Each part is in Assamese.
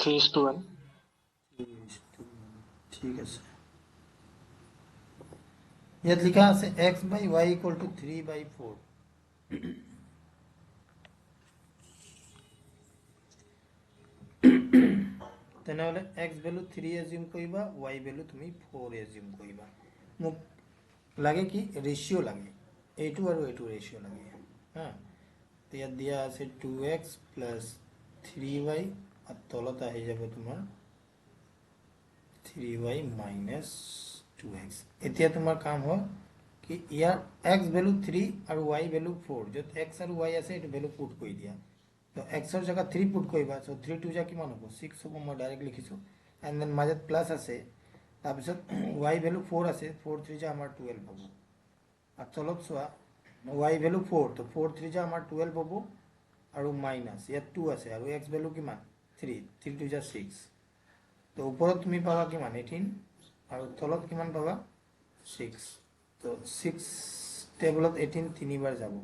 3:1 ঠিক আছে ইয়াত লিখা আছে x by y equal to 3/4 তেনেহলে x ভ্যালু 3 এজিউম কৰিবা y ভ্যালু তুমি 4 এজিউম কৰিবা মোক লাগে কি ৰেশিও লাগে এইটো আৰু এইটো ৰেশিও লাগে হা ইয়াত দিয়া আছে 2x + 3y আৰ তলত আহি যাব তোমাৰ 3y - 2x এতিয়া তোমাৰ কাম হয় কি ইয়াৰ x ভ্যালু 3 আৰু y ভ্যালু 4 যত x আৰু y আছে এটো ভ্যালু পুট কৰি দিয়া তো x এৰ জায়গা 3 পুট কৰিবা সো 3 2 যা কিমান হ'ব 6 হ'ব মই ডাইরেক্ট লিখিছো এন্ড দেন মাজত প্লাস আছে তাৰ পিছত y ভ্যালু 4 আছে 4 3 যা আমাৰ 12 হ'ব আৰ তলত সোয়া y ভ্যালু 4 তো 4 3 যা আমাৰ 12 হ'ব আৰু মাইনাস ইয়াত 2 আছে আৰু x ভ্যালু কিমান 3 3 2 যা 6 তো উপৰত তুমি পাবা কিমান 18 আৰু তলত কিমান পাবা 6 তো 6 টেবলত 18 তিনিবাৰ যাব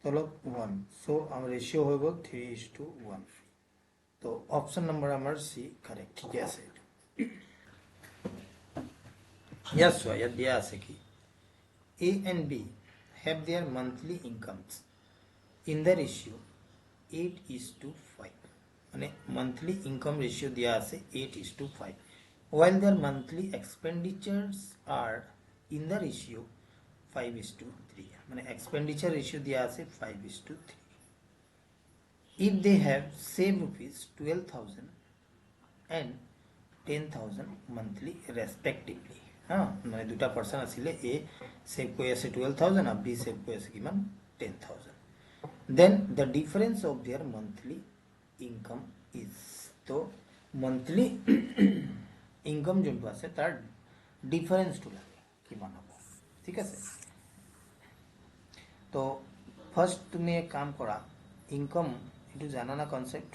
তলত 1 সো আমাৰ ৰেশিও হৈ গ'ল 3:1 তো অপশন নাম্বাৰ আমাৰ সি কারেক্ট ঠিক আছে ইয়াত সোয়া ইয়াত দিয়া আছে কি A and B have their monthly incomes in the ratio 8:5 মানে monthly income ratio দিয়া আছে 8:5 while their monthly expenditures are in the ratio 5:3 মানে expenditure ratio দিয়া আছে 5:3 if they have saved rupees 12,000 and 10,000 monthly respectively হ্যাঁ মানে দুটা পার্সন আছিলে এ সেভ কৰি আছে 12,000 আৰ বি সেভ কৰি আছে কিমান 10,000 then the difference of their monthly income is তো monthly income যোনটো আছে তাৰ ডিফাৰেন্সটো লাগে কিমান হ'ব ঠিক আছে তো ফাৰ্স্ট তুমি এক কাম কৰা ইনকাম এটো জানা না concept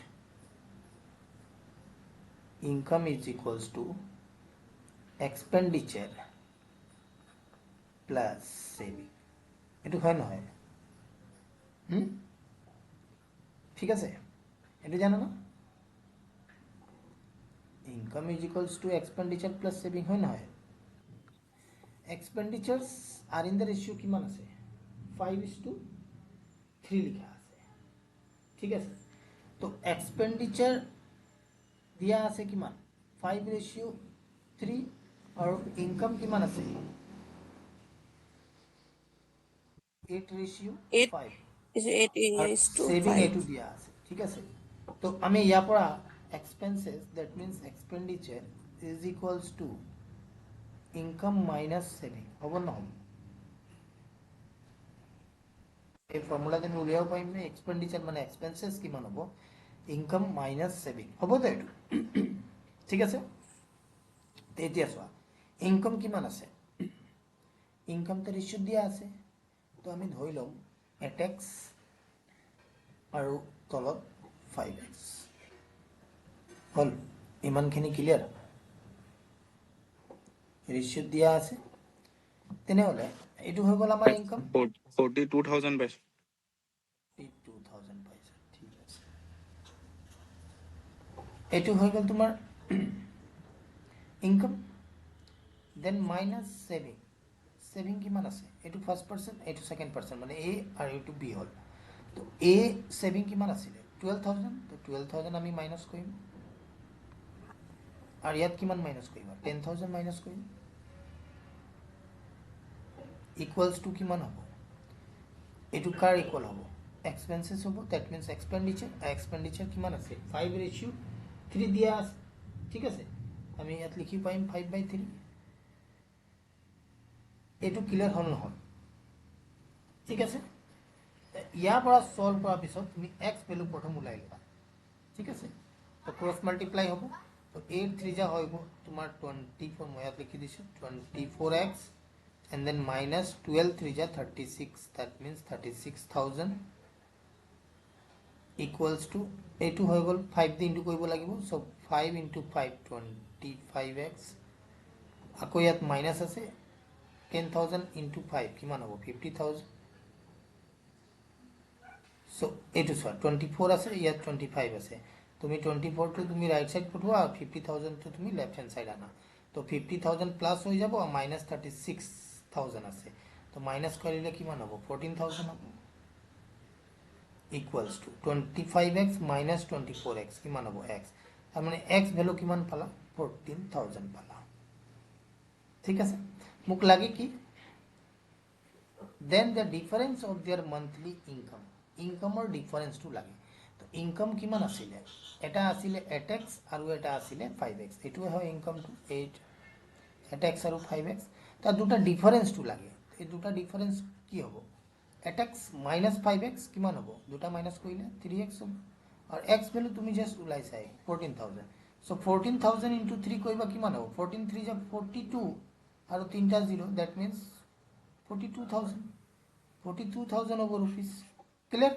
income is equals to expenditure plus saving এটো হয় নহয় ঠিক আছে এটো জানো না income is equals to expenditure plus saving হয় নহয় expenditures are in the ratio কিমান আছে 5:3 লিখা আছে ঠিক আছে তো expenditure দিয়া আছে কিমান 5:3 আৰু ইনকাম কিমান আছে 8:5 is 8:5 সেভিং এটো দিয়া আছে ঠিক আছে তো আমি ইয়াৰ পৰা expenses that means expenditure is equals to income minus saving হ'ব নহয় এই ফর্মুলা দিন উলিয়াব পাৰিম নে এক্সপেন্ডিচাৰ মানে এক্সপেন্সেস কিমান হ'ব ইনকাম মাইনাস সেভিং হ'ব তো এটো ঠিক আছে এতিয়া চোৱা ইনকাম কিমান আছে ইনকাম তো ৰেশিও দিয়া আছে তো আমি ধৰি লম 8x আৰু তলত 5x হল ইমানখিনি ক্লিয়াৰ ৰেশিও দিয়া আছে তেনেহলে এটো হৈ গল আমাৰ ইনকাম 42,000 পাইছো 42,000 পাইছে ঠিক আছে এটো হৈ গল তোমাৰ income then minus saving saving কিমান আছে এটো ফার্স্ট পারসন এটো সেকেন্ড পারসন মানে এ আর এটো বি হল তো এ সেভিং কিমান আছিল 12,000 তো 12,000 আমি মাইনাস কৰিম আৰ ইয়াত কিমান মাইনাস কৰিবা 10,000 মাইনাস কৰিম ইকুয়ালস টু কিমান হ'ব এটো কাৰ ইকুয়াল হ'ব এক্সপেন্সেস হ'ব দ্যাট মিন্স এক্সপেন্ডিচার কিমান আছে 5:3 দিয়া আছে ঠিক আছে আমি ইয়াত লিখি পাইম 5/3 এটো ক্লিয়ার হল নহয় ঠিক আছে ইয়াৰ পৰা সলভ কৰাৰ পিছত তুমি x ভ্যালু প্ৰথম উলাই লবা ঠিক আছে তো ক্রস মাল্টিপ্লাই হ'ব তো 8 3 যা হইব তোমার 24 মই ইয়াত লিখি দিছো 24x and then minus 12 3 ja 36 that means 36,000 equals to a2 হৈ গল 5 দি ইনটু কৰিব লাগিব so 5 into 5 25x আকৌ ইয়াত মাইনাস আছে 10,000 into 5 কিমান হ'ব 50,000 so a2 24 আছে ইয়াত 25 আছে তুমি 24 টো তুমি রাইট সাইড পঠোৱা আৰু 50,000 টো তুমি লেফট হ্যান্ড সাইড আনা তো 50,000 প্লাস হৈ যাব আৰু মাইনাস 36,000 আছে তো মাইনাস কৰিলে কিমান হ'ব 14,000 হ'ব equals to 25x minus 24x কিমান হ'ব x তাৰ মানে x ভ্যালু কিমান পালা 14,000 পালা ঠিক আছে মোক লাগে কি then the difference of their monthly income or difference to লাগে তো ইনকাম কিমান আছিলে এটা আছিলে 8x আৰু এটা আছিলে 5x এটোৱে হয় ইনকাম টু 8x আৰু 5x তাৰ দুটা ডিফারেন্স টু লাগে এই দুটা ডিফারেন্স কি হ'ব 8x minus 5x কিমান হ'ব দুটা মাইনাস কৰিলে 3x হ'ব আৰু x ভ্যালু তুমি জাস্ট ওলাইছা 14,000 সো 14,000 into 3 কৰিবা কিমান হ'ব 14 3 যা 42 আৰু তিনটা 0 that means 42,000 over rupees clear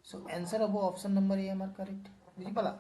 so answer of option number A amar correct বুঝি পালা